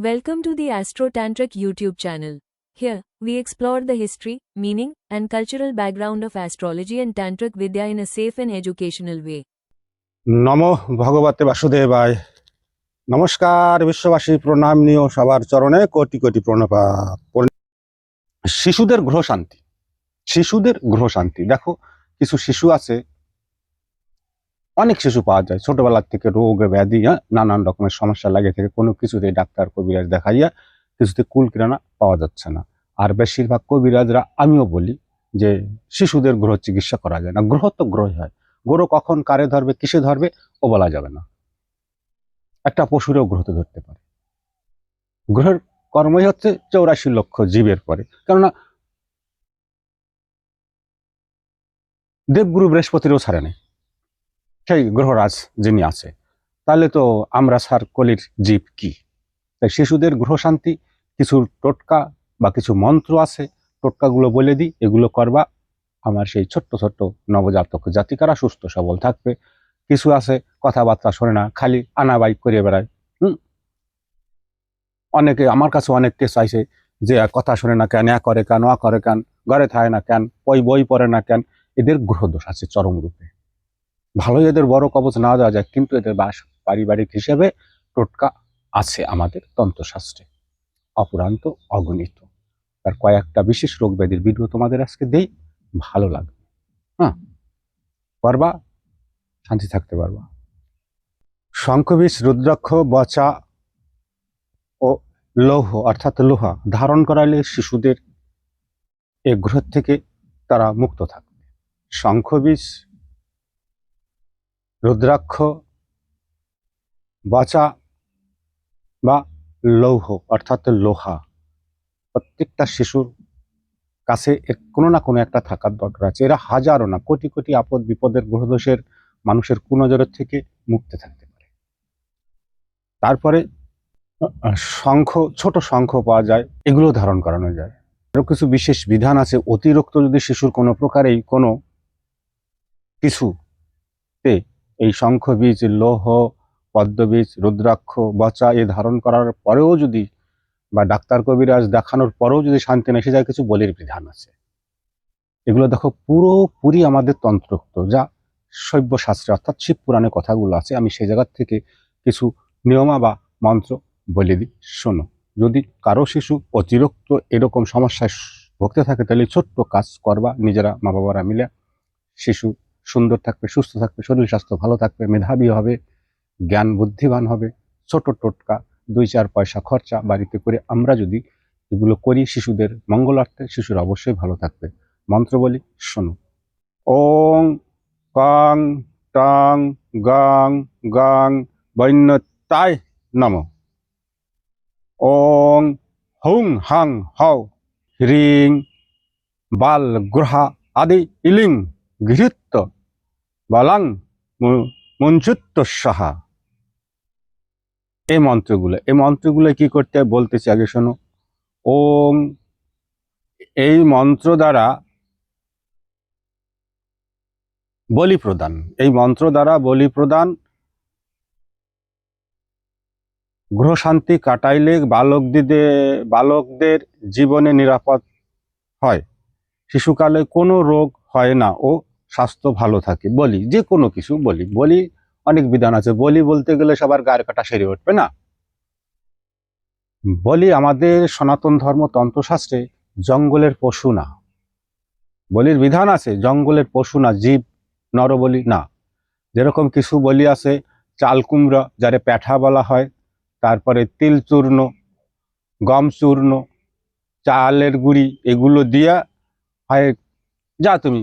Welcome to the Astro Tantric YouTube channel. Here, we explore the history, meaning, and cultural background of astrology and Tantric Vidya in a safe and educational way. নমো ভগবতে বাসুদেবায়। নমস্কার বিশ্ববাসী, প্রণাম নিও সবার চরণে কোটি কোটি প্রণপাত। শিশুদের গ্রহ শান্তি, শিশুদের গ্রহ শান্তি। দেখো, কিছু শিশু আছে, অনেক শিশু পাওয়া যায় ছোটবেলার থেকে রোগ ব্যাধি, নানান রকমের সমস্যা লাগে থেকে কোনো কিছুতে ডাক্তার কবিরাজ দেখাইয়া কিছুতে কুল কিরানা পাওয়া যাচ্ছে না। আর বেশিরভাগ কবিরাজরা, আমিও বলি যে শিশুদের গ্রহ চিকিৎসা করা যায় না। গ্রহ তো গ্রহই হয়, গ্রহ কখন কারে ধরবে কিসে ধরবে ও বলা যাবে না। একটা পশুরেও গ্রহতে ধরতে পারে। গ্রহের কর্মই হচ্ছে 84 লক্ষ জীবের পরে। কেননা দেবগুরু বৃহস্পতিরও ছাড়ে নেই, সেই গ্রহরাজ যিনি আছে। তাহলে তো আমরা সার কলির জীব কি? তাই শিশুদের গ্রহ শান্তি কিছু টোটকা বা কিছু মন্ত্র আছে, টোটকাগুলো বলে দিই, এগুলো করবা। আমার সেই ছোট্ট ছোট্ট নবজাতক জাতিকারা সুস্থ সবল থাকবে। কিছু আছে কথাবার্তা শোনে না, খালি আনাবাই করে বেড়ায়। অনেকে আমার কাছে অনেক কেস আইছে যে কথা শোনে না কেন, করে কেন, করে কেন, ঘরে থাকে না কেন, বই পড়ে না কেন। এদের গ্রহদোষ আছে চরম রূপে। ভালোই এদের বড় কবচ না দেওয়া যায়, কিন্তু এদের বাস পারিবারিক হিসেবে টোটকা আছে আমাদের তন্ত্রশাস্ত্রে, অপুরান্ত অগণিত। তার কয়েকটা বিশেষ রোগ ব্যাধির ভিডিও তোমাদের আজকে দেই, ভালো লাগবে। পারবা, শান্তি থাকতে পারবা। শঙ্খবীজ, রুদ্রাক্ষ, বচা ও লৌহ অর্থাৎ লোহা ধারণ করালে শিশুদের এই গ্রহ থেকে তারা মুক্ত থাকবে। শঙ্খবীজ, রুদ্রাক্ষ, বচা বা লৌহ অর্থাৎ লোহা প্রত্যেকটা শিশুর কাছে এর কোনো না কোনো একটা থাকার দরকার আছে। এরা হাজারো না কোটি কোটি আপদ বিপদের গ্রহদোষের মানুষের কুনজরের থেকে মুক্ত থাকতে পারে। তারপরে শঙ্খ, ছোট শঙ্খ পাওয়া যায়, এগুলো ধারণ করানো যায়। আরো কিছু বিশেষ বিধান আছে। অতিরিক্ত যদি শিশুর কোনো প্রকারেই কোনো কিছুতে এই শঙ্খ বীজ, লৌহ, পদ্মবীজ, রুদ্রাক্ষ, বচা এ ধারণ করার পরেও যদি, বা ডাক্তার কবিরাজ দেখানোর পরেও যদি শান্তি না এসে যায়, কিছু বলির বিধান আছে। এগুলো দেখো পুরোপুরি আমাদের তন্ত্রোক্ত, যা শৈব শাস্ত্রে অর্থাৎ শিব পুরাণে কথাগুলো আছে। আমি সেই জায়গার থেকে কিছু নিয়মা বা মন্ত্র বলে দিই, শোনো। যদি কারো শিশু অতিরিক্ত এরকম সমস্যায় ভুগতে থাকে, তাহলে ছোট্ট কাজ করবা নিজেরা, মা বাবারা মিলে। শিশু সুন্দর থাকবে, সুস্থ থাকবে, শরীর স্বাস্থ্য ভালো থাকবে, মেধাবী হবে, জ্ঞান বুদ্ধিবান হবে। ছোট টোটকা, 2-4 পয়সা খরচা বাড়িতে করে আমরা যদি এগুলো করি শিশুদের মঙ্গলার্থে, শিশুরা অবশ্যই ভালো থাকবে। মন্ত্র বলি, শোনো। ওং কং টং গং গং বৈন্যতায় নমঃ। ওং হুং হাং হও হ্রিং বাল গ্রহা আদি ইলিং গৃহীত বালাং মুঞ্চুত্ত সাহা। এই মন্ত্রগুলো কি করতে বলতেছি আগে শোনো। ওং, এই মন্ত্র দ্বারা বলি প্রদান, এই মন্ত্র দ্বারা বলি প্রদান, গ্রহ শান্তি কাটাইলে বালকদের জীবনে নিরাপদ হয়, শিশুকালে কোনো রোগ হয় না ও স্বাস্থ্য ভালো থাকে। বলি যে কোনো কিছু বলি অনেক বিধান আছে। বলি বলতে গেলে সবার গায়ের কাটা সেরে উঠবে না। বলি আমাদের সনাতন ধর্ম তন্ত্রশাস্ত্রে জঙ্গলের পশু না। বলির বিধান আছে, জঙ্গলের পশু না, জীব নরবলি না। যেরকম কিছু বলি আছে, চাল কুমড়া যারে প্যাঠা বলা হয়, তারপরে তিল চূর্ণ, গম চূর্ণ, চালের গুঁড়ি, এগুলো দিয়া হয় যা তুমি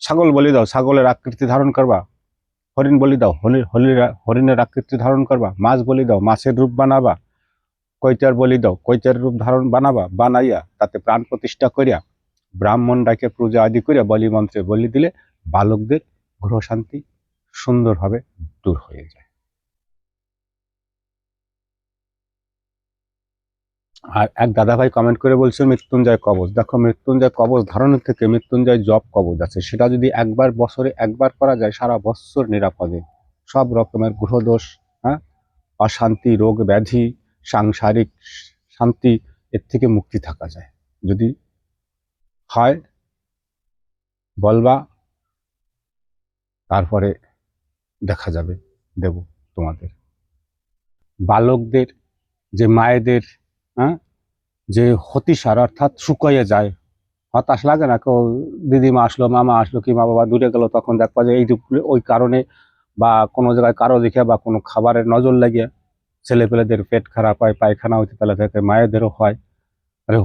ছাগল বলি দাও, ছাগলের আকৃতি ধারণ করবা। হরিণ বলি দাও, হরিণের আকৃতি ধারণ করবা। মাছ বলি দাও, মাছের রূপ বানাবা। কৈতার বলি দাও, কৈতার রূপ ধারণ বানাইয়া তাতে প্রাণ প্রতিষ্ঠা করিয়া ব্রাহ্মণ ডাকে পূজা আদি করিয়া বলি মন্ত্রে বলি দিলে বালকদের গ্রহ শান্তি সুন্দরভাবে দূর হয়ে যায়। আর এক দাদাভাই কমেন্ট করে বলছে মৃত্যুঞ্জয় কবচ। দেখো, মৃত্যুঞ্জয় কবচ ধারণের থেকে মৃত্যুঞ্জয় জপ কবচ আছে, সেটা যদি বছরে একবার করা যায়, সারা বছর নিরাপদে সব রকমের গ্রহদোষ, অশান্তি, রোগ ব্যাধি, সাংসারিক শান্তি এর থেকে মুক্তি থাকা যায়। যদি হয় বলবা, তারপরে দেখা যাবে, দেব তোমাদের। বালকদের যে মায়েদের যে হতিসার অর্থাৎ শুকাইয়ে যায়, হতাশ লাগে না? কেউ দিদিমা আসলো, মামা আসলো, কি মা বাবা দূরে গেল, তখন দেখবা যে এই ওই কারণে বা কোনো জায়গায় কারো দেখে বা কোনো খাবারের নজর লাগিয়ে ছেলেপেলেদের পেট খারাপ হয়, পায়খানা হইতে তাহলে থেকে মায়েদেরও হয়,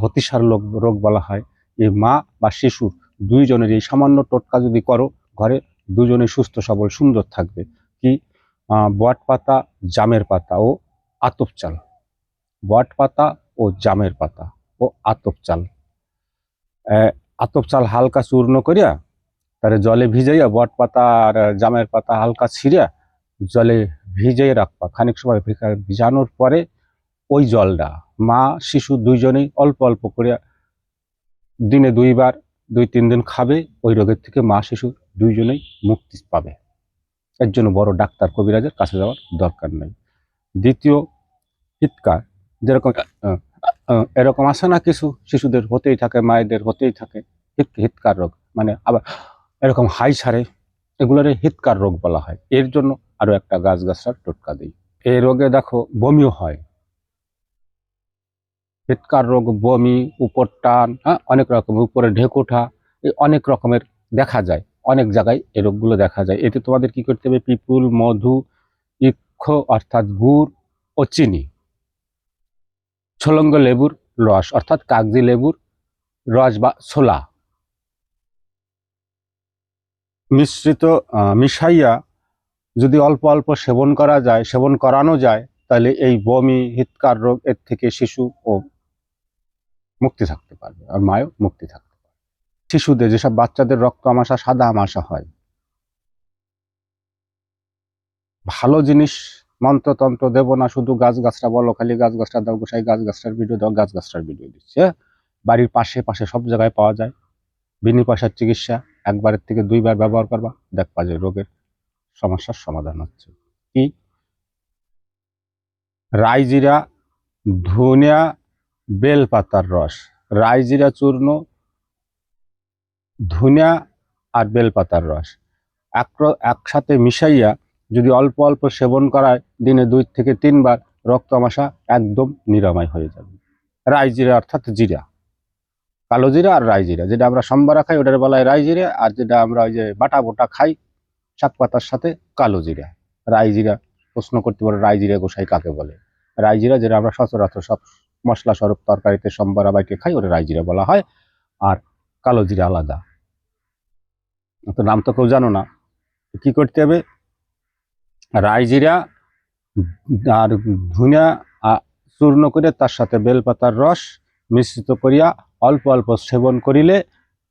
হতিসার রোগ বলা হয়। এই মা বা শিশু দুইজনের এই সামান্য টোটকা যদি করো, ঘরে দুজনে সুস্থ সবল সুন্দর থাকবে। কি? বট পাতা, জামের পাতা ও আতপ চাল। বট পাতা ও জামের পাতা ও আতপ চাল। আতপ চাল হালকা চূর্ণ করিয়া তারে জলে ভিজাইয়া, বট পাতা আর জামের পাতা হালকা ছিঁড়িয়া জলে ভিজাইয়া রাখবা। খানিক সময় ভিজানোর পরে ওই জলটা মা শিশু দুইজনেই অল্প অল্প করিয়া দিনে 2 বার 2-3 দিন খাবে। ওই রোগের থেকে মা শিশু দুইজনেই মুক্তি পাবে। এর জন্য বড় ডাক্তার কবিরাজের কাছে যাওয়ার দরকার নেই। দ্বিতীয়, হিতকার। যেরকম এরকম আছে না, কিছু শিশুদের হতেই থাকে, মায়েদের হতেই থাকে হিতকার রোগ, মানে আবার এরকম হাই ছাড়ে, এগুলোর হিতকার রোগ বলা হয়। এর জন্য আরো একটা গাছগাছার টোটকা দিই। এই রোগে দেখো বমিও হয়। হিতকার রোগ, বমি, উপর টান, অনেক রকম, উপরে ঢেকুঠা, এই অনেক রকমের দেখা যায়, অনেক জায়গায় এই রোগগুলো দেখা যায়। এতে তোমাদের কি করতে হবে? পিপুল, মধু, ইক্ষ অর্থাৎ গুড় ও চিনি, ছোলঙ্গ লেবুর রস অর্থাৎ কাগজি লেবুর রস বা ছোলা মিশ্রিত মিশাইয়া যদি অল্প অল্প সেবন করা যায়, সেবন করানো যায়, তাহলে এই বমি, হিতকার রোগ এর থেকে শিশু ও মুক্তি থাকতে পারবে, আর মায়ও মুক্তি থাকতে পারবে। শিশুদের, যেসব বাচ্চাদের রক্ত আমাশা, সাদা আমাশা হয়, ভালো জিনিস মন্ত্রতন্ত্র দেব না, শুধু গাছগাছরা বলো, খালি গাছগাছরা দাও, গোসাই গাছগাছরার ভিডিও দাও, গাছগাছরার ভিডিও দিচ্ছে। বাড়ির পাশে পাশে সব জায়গায় পাওয়া যায়। বিনি পয়সার চিকিৎসা, 1 বারের থেকে 2 বার ব্যবহার করবা, দেখবা যে রোগের সমস্যার সমাধান হচ্ছে। কি? রাইজিরা, ধনিয়া, বেলপাতার রস। রাইজিরা চূর্ণ, ধনিয়া আর বেলপাতার রস একসাথে মিশাইয়া যদি অল্প অল্প সেবন করায়, দিনে 2 থেকে 3 বার, রক্ত আমাশা একদম নিরাময় হয়ে যাবে। রাইজিরা অর্থাৎ জিরা, কালো জিরা আর রাইজিরা, যেটা আমরা সম্বারা খাই ওটার বলা হয় রাইজিরা, আর যেটা আমরা ওই যে বাটা বোটা খাই শাক পাতার সাথে, কালো জিরা। রাইজিরা, প্রশ্ন করতে পারো রাইজিরা গোসাই কাকে বলে? রাইজিরা যেটা আমরা সচরাচর সব মশলা স্বরূপ তরকারিতে সম্বারা বাইটে খাই, ওটা রাইজিরা বলা হয়। আর কালো জিরা আলাদা, তো নাম তো কেউ জানো না। কি করতে হবে? রাইজিরা আর ধনিয়া চূর্ণ করে তার সাথে বেলপাতার রস মিশ্রিত করিয়া অল্প অল্প সেবন করিলে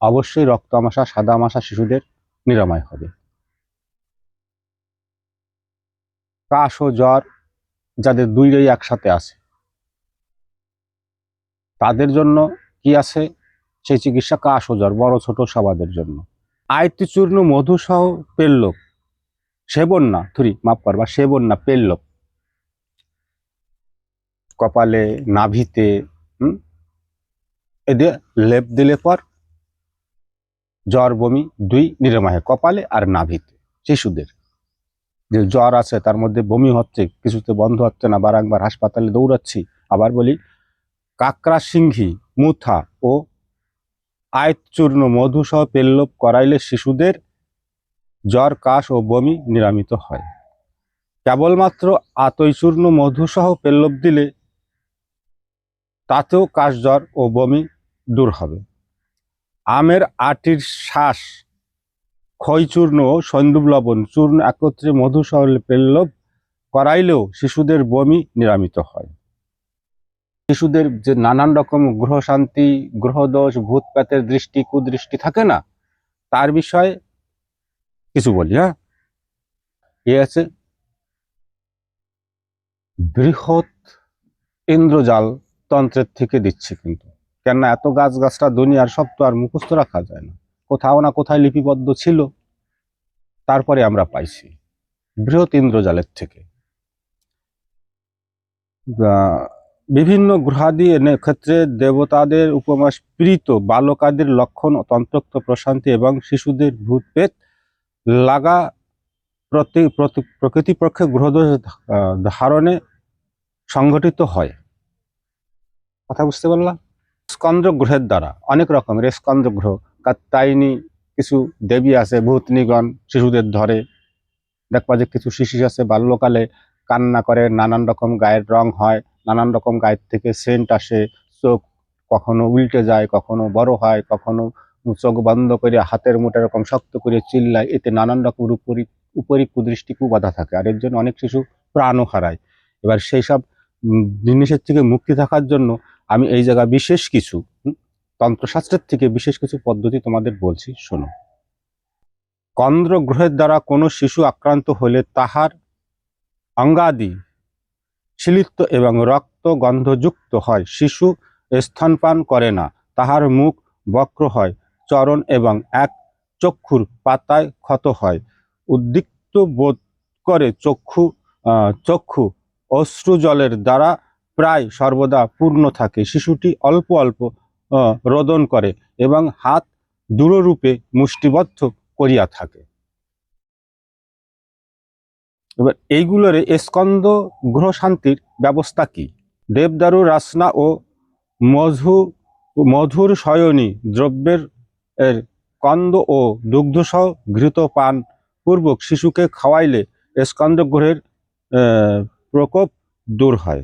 অবশ্যই রক্ত আমাশা, সাদা আমাশা শিশুদের নিরাময় হবে। কাশ ও জ্বর যাদের দুইটাই একসাথে আছে, তাদের জন্য কি আছে সেই চিকিৎসা? কাশ ও জ্বর, বড় ছোট সবাদের জন্য আয়তি চূর্ণ, মধু সহ পেল্লব সেবন না, মাফ করবা, সেবন না, পেল্লব কপালে, নাভিতে এদের লেপ দিলে পর জ্বর বমি 2 নিরাময় হয়, কপালে আর নাভিতে। শিশুদের যে জ্বর আছে, তার মধ্যে বমি হচ্ছে, কিছুতে বন্ধ হচ্ছে না, বারংবার হাসপাতালে দৌড়াচ্ছি, আবার বলি কাকড়া সিংহি, মুথা ও আয়ত চূর্ণ, মধু সহ পেল্লব করাইলে শিশুদের জ্বর, কাশ ও বমি নিরামিত হয়। কেবলমাত্র আতই চূর্ণ, মধু সহ পেল্লব দিলে তাতেও কাশ, জ্বর ও বমি দূর হবে। আমের আটির শ্বাস, ক্ষয় চূর্ণ ও সন্দুব লবণ চূর্ণ একত্রে মধু সহ পেল্লব করাইলেও শিশুদের বমি নিরামিত হয়। শিশুদের যে নানান রকম গ্রহ শান্তি, গ্রহদোষ, ভূত প্রেতের দৃষ্টি, কুদৃষ্টি থাকে না, তার বিষয়ে কিছু বলি। এ আছে বৃহৎ ইন্দ্রজাল তন্ত্রের থেকে দিচ্ছে, কিন্তু কেননা এত গাছগাছরা দুনিয়ার সব তো আর মুখস্থ রাখা যায় না, কোথাও না কোথায় লিপিবদ্ধ ছিল, তারপরে আমরা পাইছি বৃহৎ ইন্দ্রজালের থেকে। বিভিন্ন গ্রহাদি ক্ষেত্রে দেবতাদের উপমা স্পৃত বালকাদের লক্ষণ তন্ত্রোক্ত প্রশান্তি এবং শিশুদের ভূতপেত লাগা প্রকৃতিপক্ষে গ্রহদোষ ধারণে সংঘটিত হয়। কথা বুঝতে পারলাম? স্কন্দ্র গ্রহের দ্বারা অনেক রকমের স্কন্দ্র গ্রহ, কাত্যায়নী কিছু দেবী আছে, ভূতনিগণ শিশুদের ধরে। দেখবা যে কিছু শিশু আছে বাল্যকালে কান্না করে, নানান রকম গায়ের রং হয়, নানান রকম গায়ের থেকে সেন্ট আসে, চোখ কখনো উল্টে যায়, কখনো বড় হয়, কখনো চোখ বন্ধ করে হাতের মুঠে এরকম শক্ত করে চিল্লায়। এতে নানান রকম উপরি কুদৃষ্টি কুবাধা থাকে, আর এর জন্য অনেক শিশু প্রাণও হারায়। এবার সেই সব জিনিসের থেকে মুক্তি থাকার জন্য আমি এই জায়গায় বিশেষ কিছু তন্ত্রশাস্ত্রের থেকে বিশেষ কিছু পদ্ধতি তোমাদের বলছি, শোনো। কন্দ্র গ্রহের দ্বারা কোনো শিশু আক্রান্ত হলে তাহার অঙ্গাদি শিলিত এবং রক্ত গন্ধযুক্ত হয়, শিশু স্তনপান করে না, তাহার মুখ বক্র হয়, চরণ এবং এক চক্ষুর পাতায় ক্ষত হয়, উদ্বিগ্ন বোধ করে, চক্ষু অশ্রুজলের দ্বারা প্রায় সর্বদা পূর্ণ থাকে, শিশুটি অল্প অল্প রোদন করে এবং হাত দৃঢ়রূপে মুষ্টিবদ্ধ করিয়া থাকে। এবার এইগুলোর স্কন্দ গ্রহ শান্তির ব্যবস্থা কি? দেবদারু, রাসনা ও মধুর শয়নী দ্রব্যের কন্দ ও দুগ্ধসহ ঘৃত পান পূর্বক শিশুকে খাওয়াইলে স্কন্দ গ্রহের প্রকোপ দূর হয়।